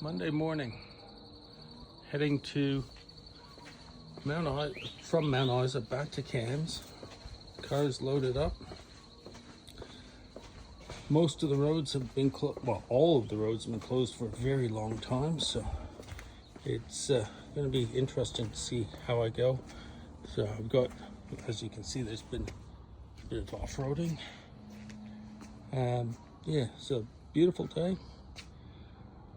Monday morning, heading to from Mount Isa back to Cairns. Cars loaded up. Most of the roads have been closed. Well, all of the roads have been closed for a very long time, so it's going to be interesting to see how I go. So I've got, as you can see, there's been a bit of off-roading. Yeah, so beautiful day.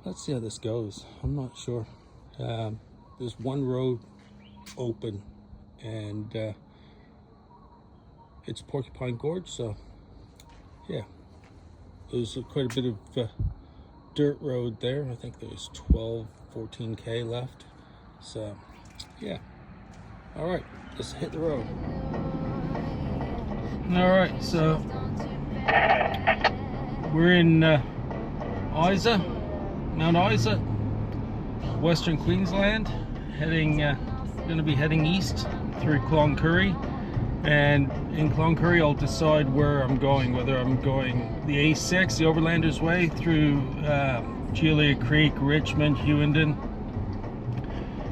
Let's see how this goes. I'm not sure. There's one road open, and it's Porcupine Gorge, so yeah, there's quite a bit of dirt road there. I think there's 14K left, so yeah. All right, let's hit the road. All right, so we're in Isa, Mount Isa, Western Queensland, going to be heading east through Cloncurry, and in Cloncurry I'll decide where I'm going, whether I'm going the A6, the Overlanders Way, through Julia Creek, Richmond, Hughenden,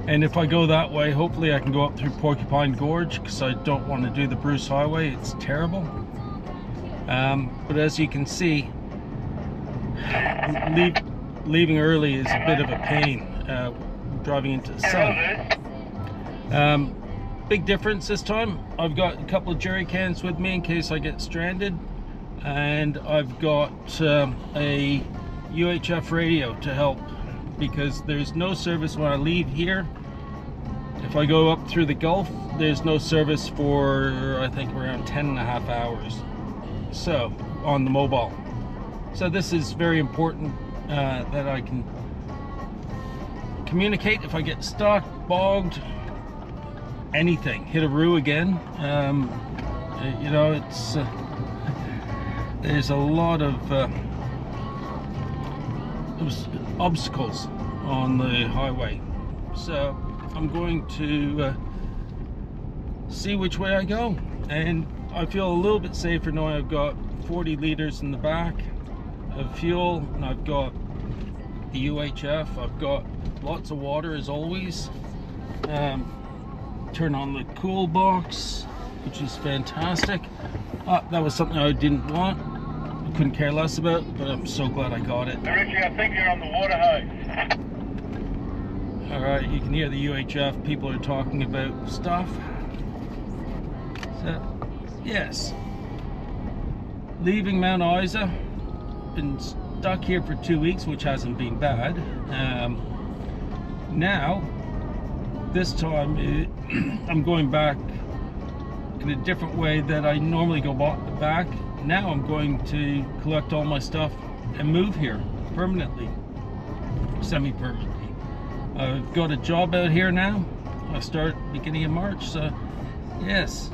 and if I go that way, hopefully I can go up through Porcupine Gorge, because I don't want to do the Bruce Highway. It's terrible. But as you can see, leaving early is a bit of a pain, driving into the sun. Big difference this time. I've got a couple of jerry cans with me in case I get stranded, and I've got a UHF radio to help, because there's no service when I leave here. If I go up through the Gulf, there's no service for I think around 10.5 hours, so on the mobile. So this is very important, that I can communicate if I get stuck, bogged, anything, hit a roo again. You know, it's there's a lot of obstacles on the highway, so I'm going to see which way I go, and I feel a little bit safer knowing I've got 40 liters in the back of fuel, and I've got the UHF, I've got lots of water as always. Turn on the cool box, which is fantastic. That was something I didn't want, I couldn't care less about, but I'm so glad I got it. Richie, I think you're on the water hose. Alright, you can hear the UHF, people are talking about stuff. So, yes. Leaving Mount Isa, been stuck here for 2 weeks, which hasn't been bad. Now, this time I'm going back in a different way that I normally go back. Now I'm going to collect all my stuff and move here permanently, semi-permanently. I've got a job out here now. I start beginning of March, so yes,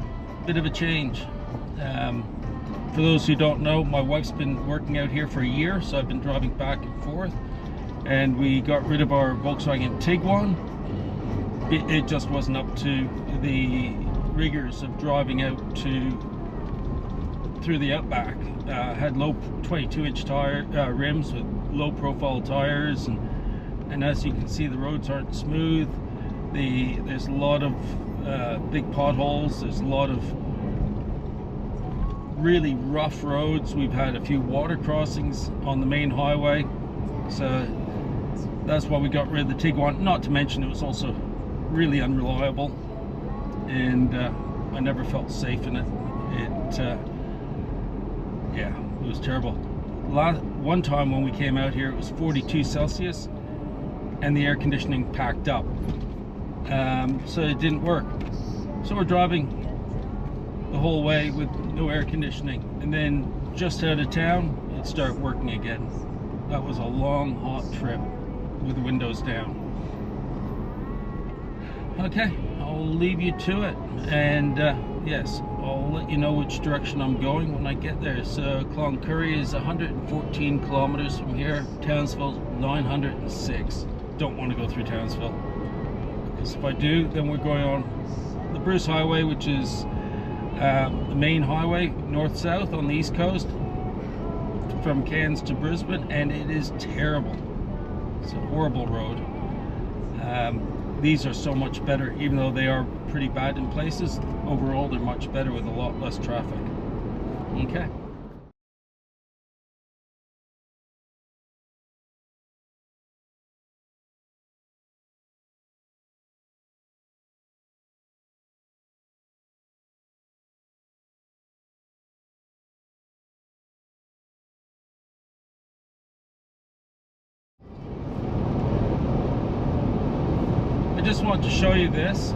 bit of a change. For those who don't know, my wife's been working out here for a year, so I've been driving back and forth, and we got rid of our Volkswagen Tiguan. It just wasn't up to the rigors of driving out through the outback. Had low 22-inch tire rims with low profile tires, and as you can see, the roads aren't smooth. There's a lot of big potholes. There's a lot of really rough roads. We've had a few water crossings on the main highway, so that's why we got rid of the Tiguan. Not to mention it was also really unreliable, and I never felt safe in it. Yeah, it was terrible. One time when we came out here, it was 42 Celsius and the air conditioning packed up, so it didn't work. So we're driving the whole way with no air conditioning, and then just out of town it started working again. That was a long, hot trip with the windows down. Okay, I'll leave you to it, and yes, I'll let you know which direction I'm going when I get there. So Cloncurry is 114 kilometers from here, Townsville 906. Don't want to go through Townsville, because if I do, then we're going on the Bruce Highway, which is the main highway north-south on the east coast from Cairns to Brisbane, and it is terrible. It's a horrible road. These are so much better, even though they are pretty bad in places. Overall, they're much better with a lot less traffic. Okay. I just want to show you this.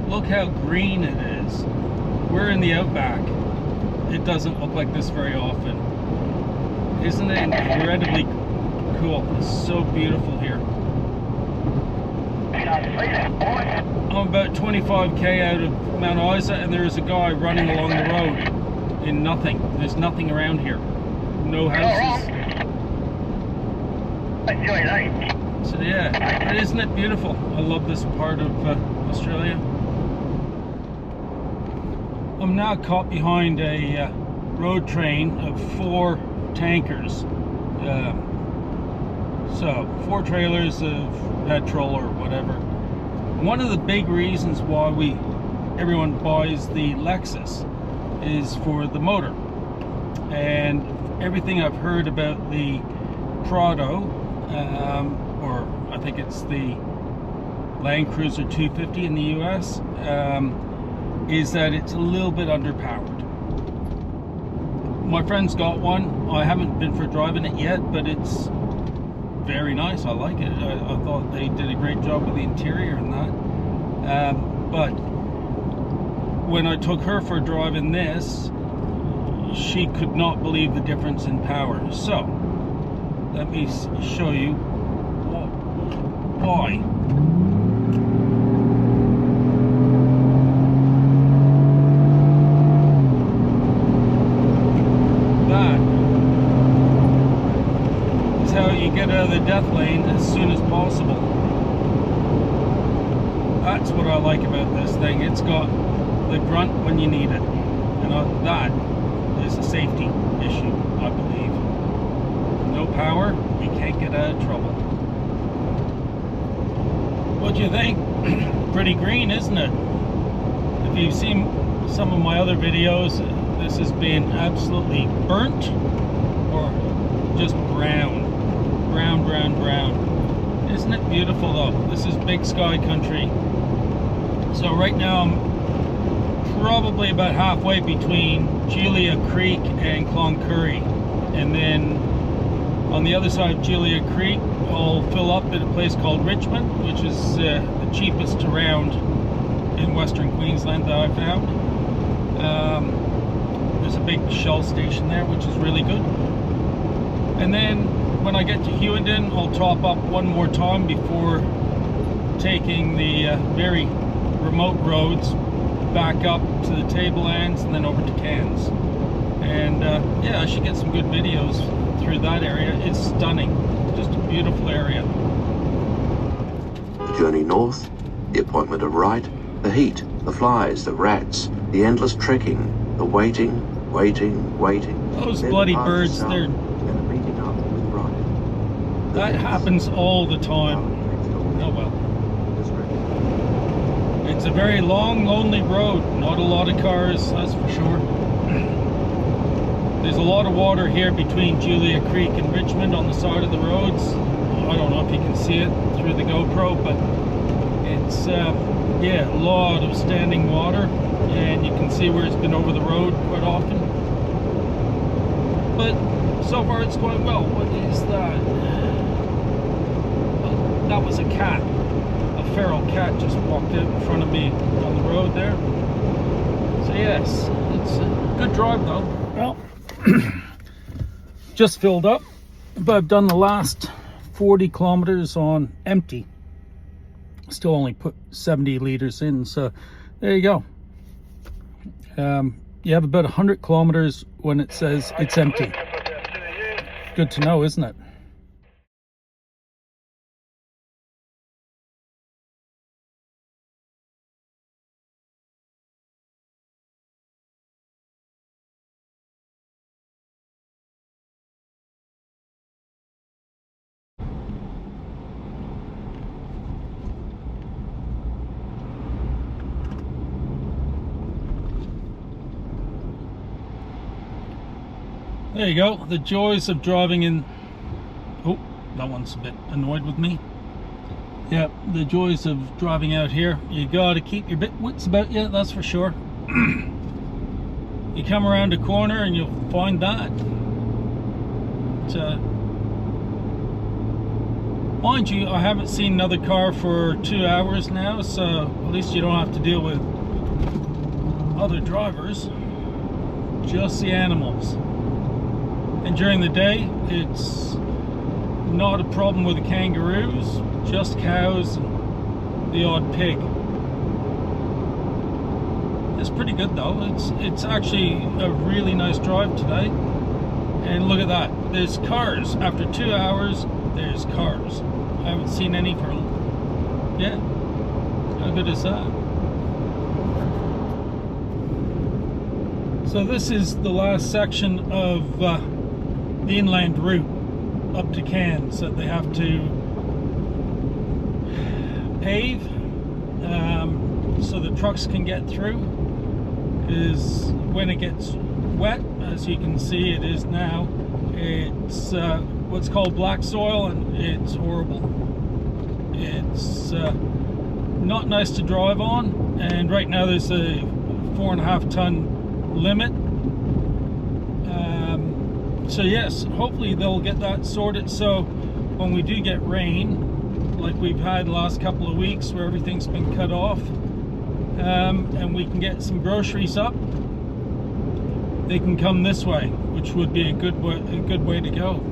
Look how green it is. We're in the outback. It doesn't look like this very often. Isn't it incredibly cool? It's so beautiful here. I'm about 25k out of Mount Isa, and there is a guy running along the road in nothing. There's nothing around here. No houses. So yeah, but isn't it beautiful? I love this part of Australia. I'm now caught behind a road train of 4 tankers. So 4 trailers of petrol or whatever. One of the big reasons why everyone buys the Lexus is for the motor. And everything I've heard about the Prado, or I think it's the Land Cruiser 250 in the US, is that it's a little bit underpowered. My friend's got one. I haven't been for driving it yet, but it's very nice. I like it. I thought they did a great job with the interior and that. But when I took her for driving this, she could not believe the difference in power. So let me show you why. Get out of the death lane as soon as possible. That's what I like about this thing. It's got the grunt when you need it, and that is a safety issue, I believe. No power, you can't get out of trouble. What do you think? Pretty green, isn't it? If you've seen some of my other videos, this has been absolutely burnt or just brown. Brown. Isn't it beautiful though? This is big sky country. So right now I'm probably about halfway between Julia Creek and Cloncurry, and then on the other side of Julia Creek I'll fill up at a place called Richmond, which is the cheapest around in Western Queensland that I found. There's a big Shell station there, which is really good. And then when I get to Hughenden, I'll top up one more time before taking the very remote roads back up to the Tablelands and then over to Cairns. And yeah, I should get some good videos through that area. It's stunning, just a beautiful area. The journey north, the appointment of Wright, the heat, the flies, the rats, the endless trekking, the waiting. Those bloody birds, they're... That happens all the time. Oh well. It's a very long, lonely road. Not a lot of cars, that's for sure. There's a lot of water here between Julia Creek and Richmond on the side of the roads. I don't know if you can see it through the GoPro, but it's, yeah, a lot of standing water. And you can see where it's been over the road quite often. But so far it's going well. What is that? That was a cat. A feral cat just walked out in front of me on the road there. So yes, it's a good drive though. Well, just filled up, but I've done the last 40 kilometers on empty. Still only put 70 liters in, so there you go. You have about 100 kilometers when it says it's empty. Good to know, isn't it? There you go, the joys of driving in. Oh, that one's a bit annoyed with me. Yeah, the joys of driving out here. You gotta keep your wits about you, that's for sure. You come around a corner and you'll find that. Mind you, I haven't seen another car for 2 hours now, so at least you don't have to deal with other drivers, just the animals. And during the day, it's not a problem with the kangaroos, just cows and the odd pig. It's pretty good though. It's actually a really nice drive today. And look at that, there's cars. After 2 hours, there's cars. I haven't seen any for, yeah, how good is that? So this is the last section of the inland route up to Cairns that they have to pave so the trucks can get through, because when it gets wet, as you can see it is now, it's what's called black soil, and it's horrible. It's not nice to drive on, and right now there's a 4.5 ton limit. So yes, hopefully they'll get that sorted, so when we do get rain like we've had the last couple of weeks where everything's been cut off, and we can get some groceries up, they can come this way, which would be a good way to go.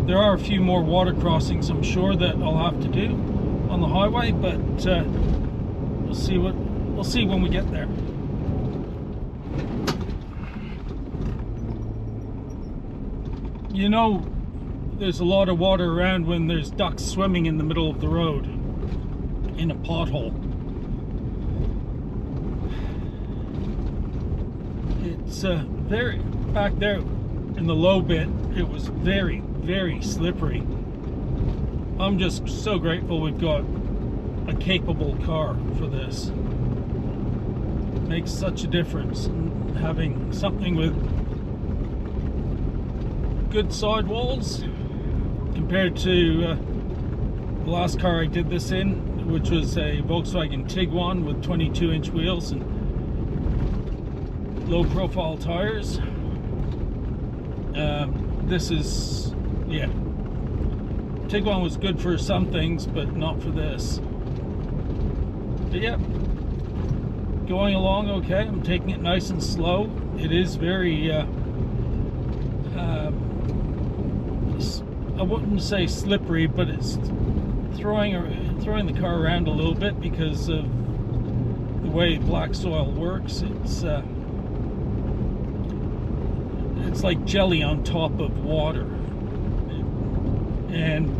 There are a few more water crossings, I'm sure, that I'll have to do on the highway, but we'll see when we get there. You know, there's a lot of water around when there's ducks swimming in the middle of the road in a pothole. It's very, back there in the low bit, it was very, very slippery. I'm just so grateful we've got a capable car for this. It makes such a difference having something with good sidewalls compared to the last car I did this in, which was a Volkswagen Tiguan with 22-inch wheels and low profile tires. This is, yeah, Tiguan was good for some things, but not for this. But yeah, going along okay. I'm taking it nice and slow. It is very I wouldn't say slippery, but it's throwing the car around a little bit because of the way black soil works. It's like jelly on top of water, and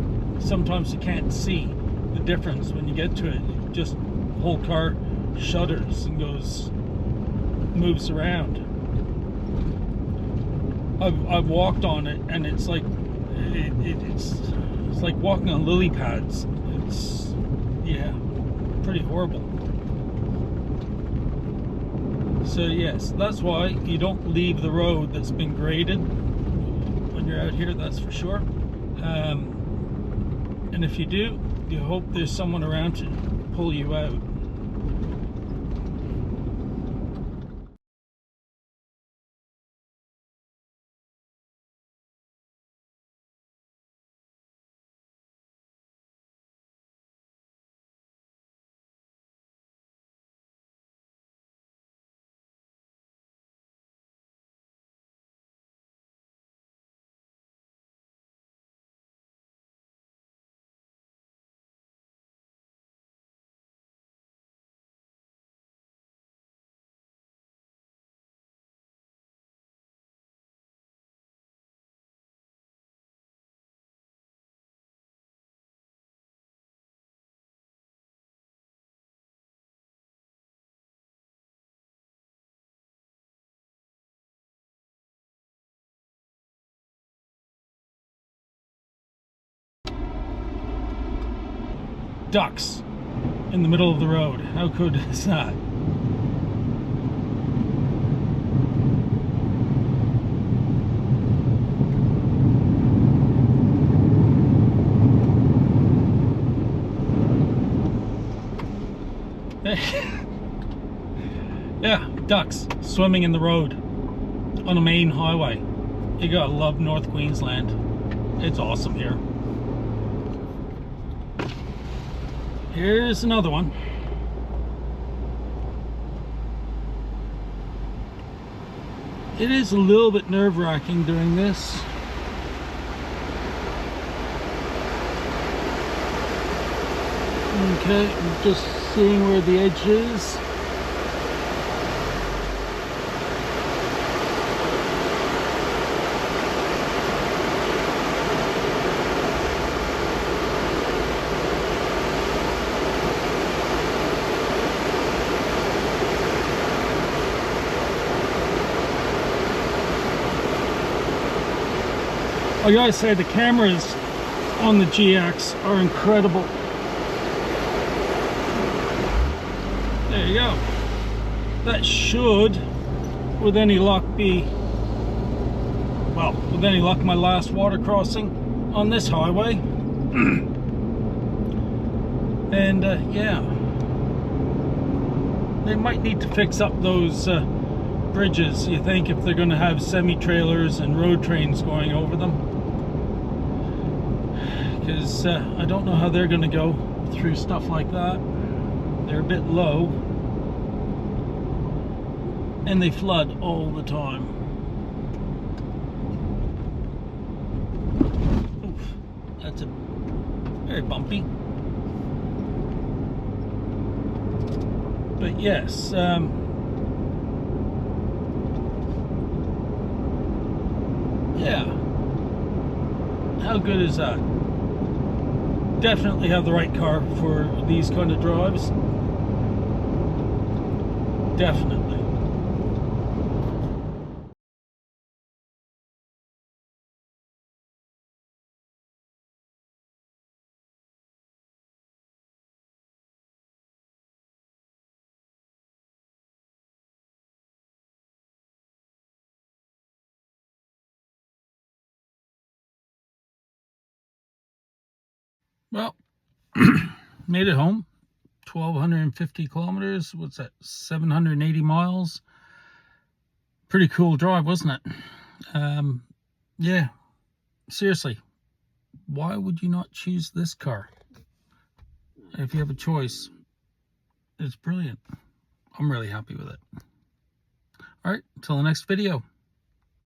sometimes you can't see the difference when you get to it. Just the whole car shudders and moves around. I've walked on it, and it's like it's like walking on lily pads. It's, yeah, pretty horrible. So yes, that's why you don't leave the road that's been graded when you're out here, that's for sure. And if you do, you hope there's someone around to pull you out. Ducks in the middle of the road. How good is that? ducks swimming in the road on a main highway. You gotta love North Queensland. It's awesome here. Here's another one. It is a little bit nerve-wracking doing this. Okay, I'm just seeing where the edge is. I gotta say, the cameras on the GX are incredible. There you go. That should, with any luck, be, well, with any luck, my last water crossing on this highway. And yeah, they might need to fix up those bridges, you think, if they're going to have semi-trailers and road trains going over them. Because I don't know how they're going to go through stuff like that. They're a bit low and they flood all the time. Oof, that's a very bumpy. But yes, yeah, how good is that? Definitely have the right car for these kind of drives. Definitely. Well, made it home. 1,250 kilometers. What's that? 780 miles. Pretty cool drive, wasn't it? Yeah. Seriously, why would you not choose this car? If you have a choice, it's brilliant. I'm really happy with it. All right, until the next video.